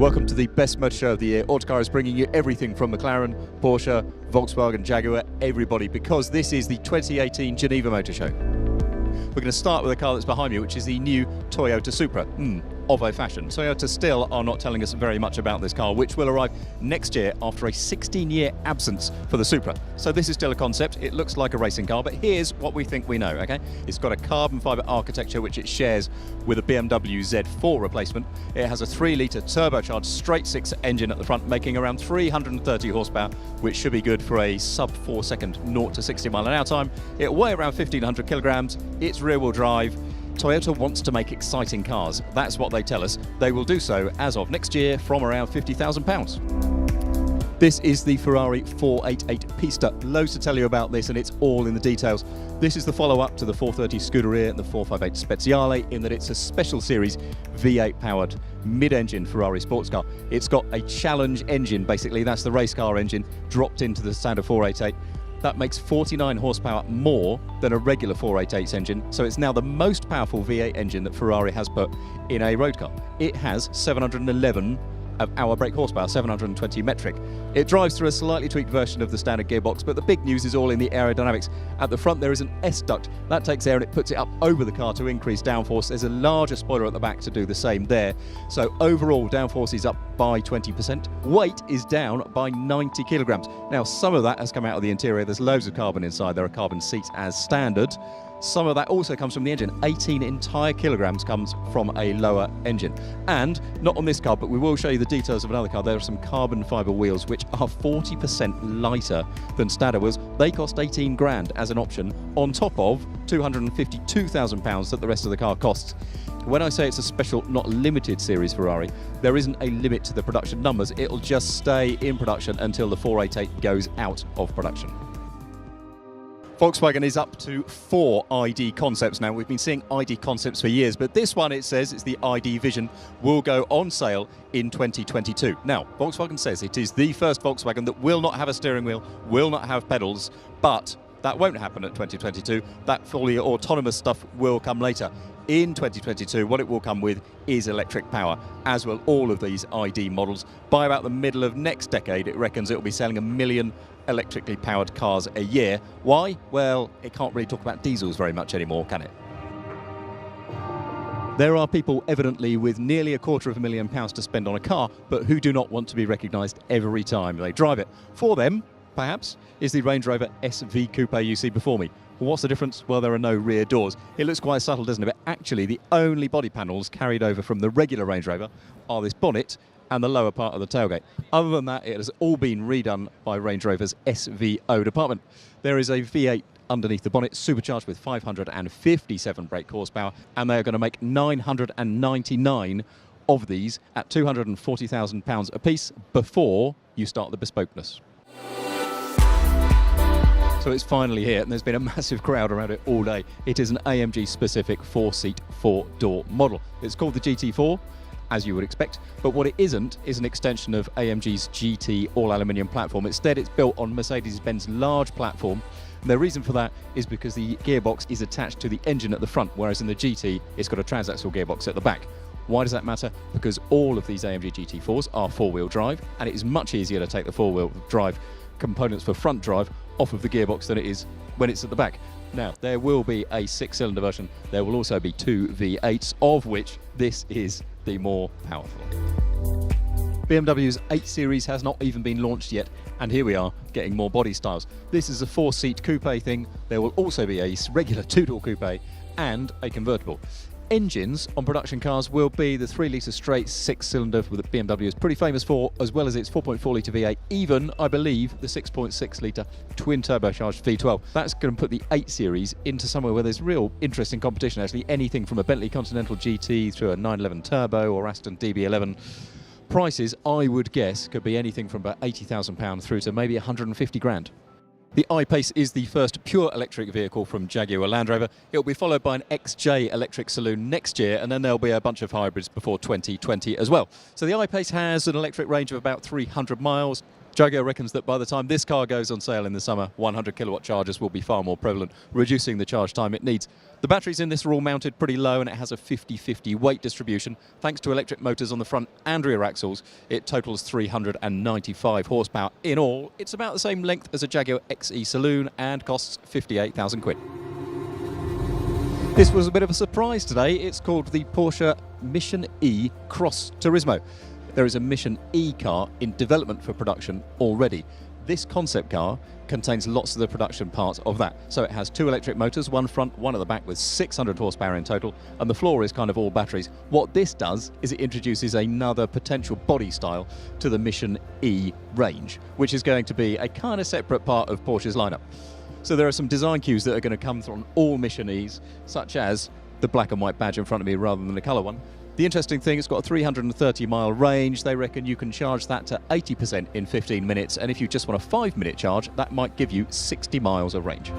Welcome to the best motor show of the year. Autocar is bringing you everything from McLaren, Porsche, Volkswagen, Jaguar, everybody, because this is the 2018 Geneva Motor Show. We're going to start with a car that's behind me, which is the new Toyota Supra. Of a fashion. Toyota still are not telling us very much about this car, which will arrive next year after a 16-year absence for the Supra. So this is still a concept. It looks like a racing car, but here's what we think we know, okay? It's got a carbon fibre architecture, which it shares with a BMW Z4 replacement. It has a 3-litre turbocharged straight-six engine at the front, making around 330 horsepower, which should be good for a sub-4 second 0 to 60 mile an hour time. It'll weigh around 1,500 kilograms. It's rear-wheel drive. Toyota wants to make exciting cars. That's what they tell us. They will do so as of next year from around £50,000. This is the Ferrari 488 Pista. Loads to tell you about this, and it's all in the details. This is the follow-up to the 430 Scuderia and the 458 Speziale, in that it's a special series V8 powered mid-engine Ferrari sports car. It's got a challenge engine, basically. That's the race car engine dropped into the standard 488. That makes 49 horsepower more than a regular 488's engine, so it's now the most powerful V8 engine that Ferrari has put in a road car. It has 711 of hour brake horsepower, 720 metric. It drives through a slightly tweaked version of the standard gearbox, but the big news is all in the aerodynamics. At the front there is an S-duct. That takes air and it puts it up over the car to increase downforce. There's a larger spoiler at the back to do the same there. So overall downforce is up by 20%. Weight is down by 90 kilograms. Now some of that has come out of the interior. There's loads of carbon inside. There are carbon seats as standard. Some of that also comes from the engine. 18 entire kilograms comes from a lower engine. And not on this car, but we will show you the details of another car. There are some carbon fibre wheels which are 40% lighter than standard wheels. They cost 18 grand as an option on top of £252,000 that the rest of the car costs. When I say it's a special, not limited series Ferrari, there isn't a limit to the production numbers. It'll just stay in production until the 488 goes out of production. Volkswagen is up to 4 ID concepts now. We've been seeing ID concepts for years, but this one, it says, it's the ID Vision, will go on sale in 2022. Now, Volkswagen says it is the first Volkswagen that will not have a steering wheel, will not have pedals, but that won't happen at 2022. That fully autonomous stuff will come later. In 2022, what it will come with is electric power, as will all of these ID models. By about the middle of next decade, it reckons it will be selling 1 million electrically powered cars a year. Why? Well, it can't really talk about diesels very much anymore, can it? There are people evidently with nearly £250,000 to spend on a car, but who do not want to be recognised every time they drive it. For them, perhaps, is the Range Rover SV Coupe you see before me. Well, what's the difference? Well, there are no rear doors. It looks quite subtle, doesn't it? But actually, the only body panels carried over from the regular Range Rover are this bonnet and the lower part of the tailgate. Other than that, it has all been redone by Range Rover's SVO department. There is a V8 underneath the bonnet, supercharged with 557 brake horsepower, and they are going to make 999 of these at £240,000 a piece before you start the bespokeness. So it's finally here, and there's been a massive crowd around it all day. It is an AMG-specific 4-seat, 4-door model. It's called the GT4, as you would expect, but what it isn't is an extension of AMG's GT all-aluminium platform. Instead, it's built on Mercedes-Benz large platform, and the reason for that is because the gearbox is attached to the engine at the front, whereas in the GT, it's got a transaxle gearbox at the back. Why does that matter? Because all of these AMG GT4s are four-wheel drive, and it is much easier to take the four-wheel drive components for front drive off of the gearbox than it is when it's at the back. Now, there will be a 6-cylinder version. There will also be 2 V8s, of which this is the more powerful. BMW's 8 Series has not even been launched yet, and here we are getting more body styles. This is a 4-seat coupe thing. There will also be a regular 2-door coupe and a convertible. Engines on production cars will be the 3-litre straight 6-cylinder that BMW is pretty famous for, as well as its 4.4-litre V8, even, I believe, the 6.6-litre twin-turbocharged V12. That's going to put the 8 Series into somewhere where there's real interesting competition, actually. Anything from a Bentley Continental GT through a 911 Turbo or Aston DB11. Prices, I would guess, could be anything from about £80,000 through to maybe 150 grand. The I-Pace is the first pure electric vehicle from Jaguar Land Rover. It will be followed by an XJ electric saloon next year, and then there'll be a bunch of hybrids before 2020 as well. So the I-Pace has an electric range of about 300 miles, Jaguar reckons that by the time this car goes on sale in the summer, 100 kilowatt chargers will be far more prevalent, reducing the charge time it needs. The batteries in this are all mounted pretty low and it has a 50-50 weight distribution. Thanks to electric motors on the front and rear axles, it totals 395 horsepower. In all, it's about the same length as a Jaguar XE Saloon and costs 58,000 quid. This was a bit of a surprise today. It's called the Porsche Mission E Cross Turismo. There is a Mission E car in development for production already. This concept car contains lots of the production parts of that. So it has 2 electric motors, one front, one at the back, with 600 horsepower in total, and the floor is kind of all batteries. What this does is it introduces another potential body style to the Mission E range, which is going to be a kind of separate part of Porsche's lineup. So there are some design cues that are going to come from all Mission E's, such as the black and white badge in front of me rather than the colour one. The interesting thing, it's got a 330-mile range. They reckon you can charge that to 80% in 15 minutes, and if you just want a 5-minute charge, that might give you 60 miles of range.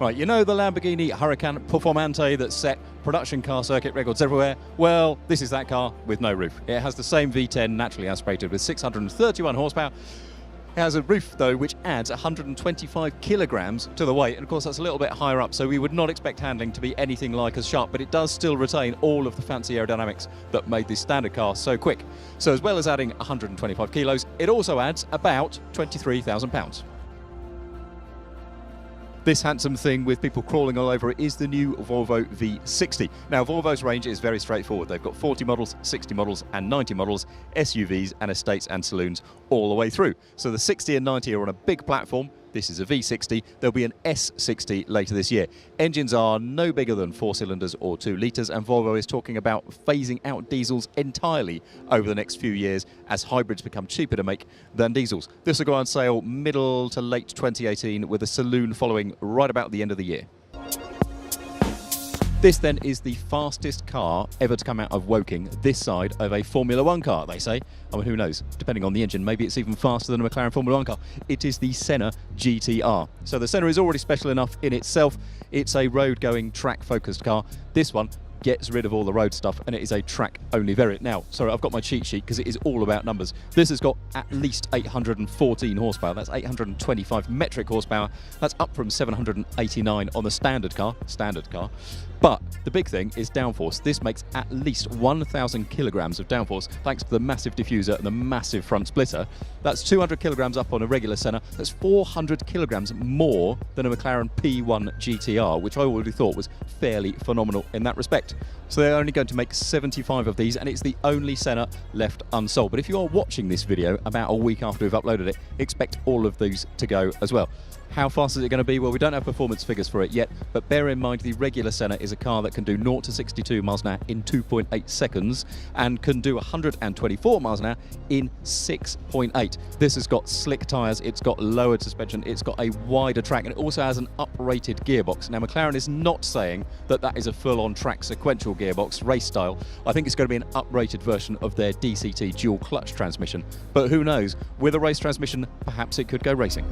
Right, you know the Lamborghini Huracan Performante that set production car circuit records everywhere? Well, this is that car with no roof. It has the same V10 naturally aspirated with 631 horsepower. It has a roof, though, which adds 125 kilograms to the weight, and of course that's a little bit higher up, so we would not expect handling to be anything like as sharp, but it does still retain all of the fancy aerodynamics that made this standard car so quick. So as well as adding 125 kilos, it also adds about 23,000 pounds. This handsome thing with people crawling all over it is the new Volvo V60. Now, Volvo's range is very straightforward. They've got 40 models, 60 models and 90 models, SUVs and estates and saloons all the way through. So the 60 and 90 are on a big platform. This is a V60. There'll be an S60 later this year. Engines are no bigger than 4 cylinders or 2 litres, and Volvo is talking about phasing out diesels entirely over the next few years as hybrids become cheaper to make than diesels. This will go on sale middle to late 2018, with a saloon following right about the end of the year. This then is the fastest car ever to come out of Woking this side of a Formula 1 car, they say. I mean, who knows? Depending on the engine, maybe it's even faster than a McLaren Formula 1 car. It is the Senna GTR. So the Senna is already special enough in itself. It's a road-going, track-focused car. This one gets rid of all the road stuff, and it is a track-only variant. Now, sorry, I've got my cheat sheet because it is all about numbers. This has got at least 814 horsepower. That's 825 metric horsepower. That's up from 789 on the standard car. But the big thing is downforce. This makes at least 1,000 kilograms of downforce thanks to the massive diffuser and the massive front splitter. That's 200 kilograms up on a regular Senna. That's 400 kilograms more than a McLaren P1 GTR, which I already thought was fairly phenomenal in that respect. So they're only going to make 75 of these, and it's the only Senna left unsold. But if you are watching this video about a week after we've uploaded it, expect all of these to go as well. How fast is it going to be? Well, we don't have performance figures for it yet, but bear in mind the regular Senna is a car that can do 0 to 62 miles an hour in 2.8 seconds and can do 124 miles an hour in 6.8. This has got slick tyres, it's got lowered suspension, it's got a wider track, and it also has an uprated gearbox. Now, McLaren is not saying that that is a full-on track sequential gearbox, race style. I think it's going to be an uprated version of their DCT dual clutch transmission. But who knows? With a race transmission, perhaps it could go racing.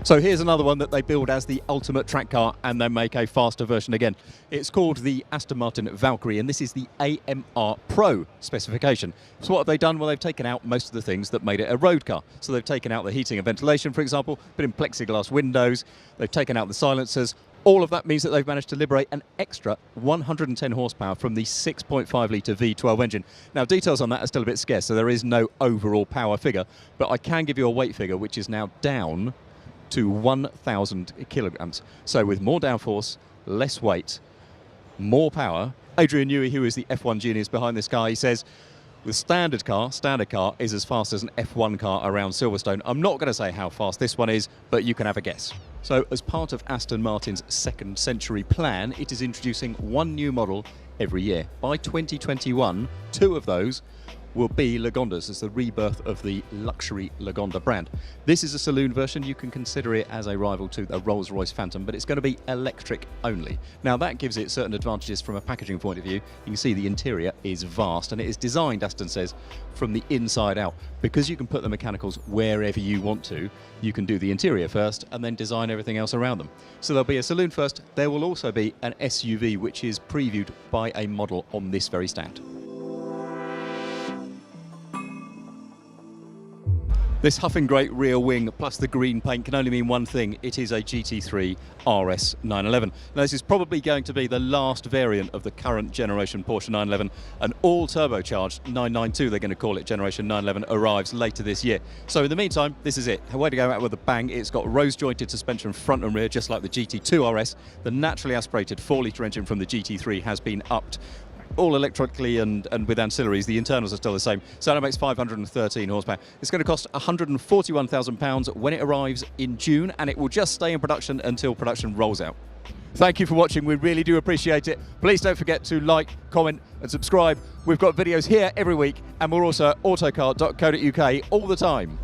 So here's another one that they build as the ultimate track car, and they make a faster version again. It's called the Aston Martin Valkyrie, and this is the AMR Pro specification. So what have they done? Well, they've taken out most of the things that made it a road car. So they've taken out the heating and ventilation, for example, put in plexiglass windows, they've taken out the silencers. All of that means that they've managed to liberate an extra 110 horsepower from the 6.5-litre V12 engine. Now, details on that are still a bit scarce, so there is no overall power figure, but I can give you a weight figure, which is now down to 1,000 kilograms. So with more downforce, less weight, more power. Adrian Newey, who is the F1 genius behind this car, he says, the standard car is as fast as an F1 car around Silverstone. I'm not going to say how fast this one is, but you can have a guess. So as part of Aston Martin's second century plan, it is introducing one new model every year. By 2021, 2 of those will be Lagondas, as the rebirth of the luxury Lagonda brand. This is a saloon version. You can consider it as a rival to a Rolls-Royce Phantom, but it's going to be electric only. Now, that gives it certain advantages from a packaging point of view. You can see the interior is vast, and it is designed, Aston says, from the inside out. Because you can put the mechanicals wherever you want to, you can do the interior first and then design everything else around them. So there'll be a saloon first. There will also be an SUV, which is previewed by a model on this very stand. This huffing great rear wing plus the green paint can only mean one thing: it is a GT3 RS 911. Now this is probably going to be the last variant of the current generation Porsche 911. An all turbocharged 992, they're going to call it, generation 911, arrives later this year. So in the meantime, this is it. A way to go out with a bang. It's got rose jointed suspension front and rear, just like the GT2 RS. The naturally aspirated 4-litre engine from the GT3 has been upped, all electrically and with ancillaries. The internals are still the same, so that makes 513 horsepower. It's going to cost £141,000 when it arrives in June, and it will just stay in production until production rolls out. Thank you for watching, we really do appreciate it. Please don't forget to like, comment and subscribe. We've got videos here every week, and we're also at autocar.co.uk all the time.